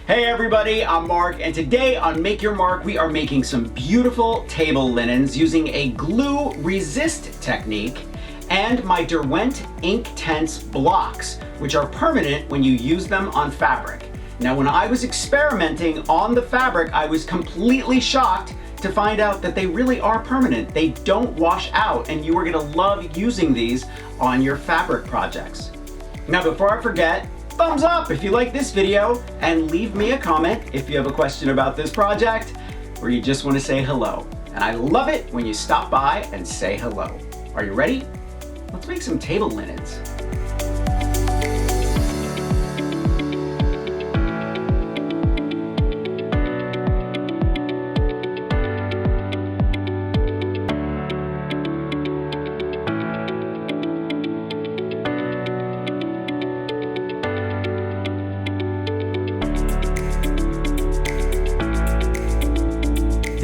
Hey everybody, I'm Mark, and today on Make Your Mark, we are making some beautiful table linens using a glue resist technique and my Derwent Inktense Blocks, which are permanent when you use them on fabric. Now, when I was experimenting on the fabric, I was completely shocked to find out that they really are permanent. They don't wash out, and you are gonna love using these on your fabric projects. Now, before I forget, thumbs up if you like this video, and leave me a comment if you have a question about this project or you just want to say hello. And I love it when you stop by and say hello. Are you ready? Let's make some table linens.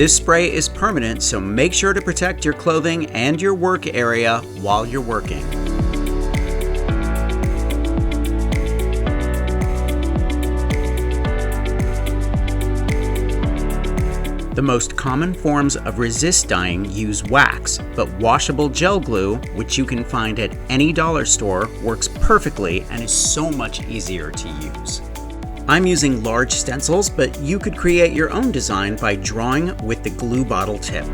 This spray is permanent, so make sure to protect your clothing and your work area while you're working. The most common forms of resist dyeing use wax, but washable gel glue, which you can find at any dollar store, works perfectly and is so much easier to use. I'm using large stencils, but you could create your own design by drawing with the glue bottle tip.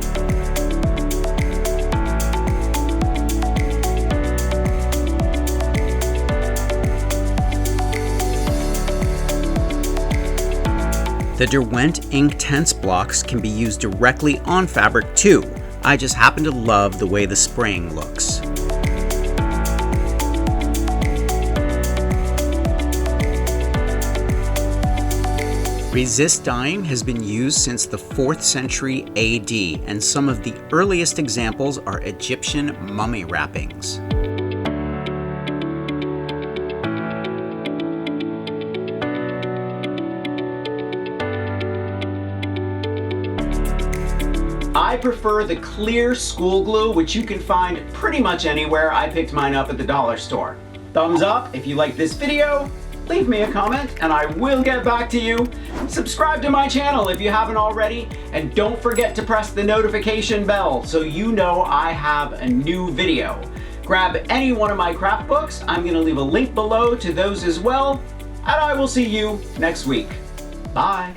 The Derwent Inktense Blocks can be used directly on fabric too. I just happen to love the way the spraying looks. Resist dyeing has been used since the 4th century AD, and some of the earliest examples are Egyptian mummy wrappings. I prefer the clear school glue, which you can find pretty much anywhere. I picked mine up at the dollar store. Thumbs up if you like this video. Leave me a comment and I will get back to you. Subscribe to my channel if you haven't already, and don't forget to press the notification bell so you know I have a new video. Grab any one of my craft books. I'm going to leave a link below to those as well, and I will see you next week. Bye.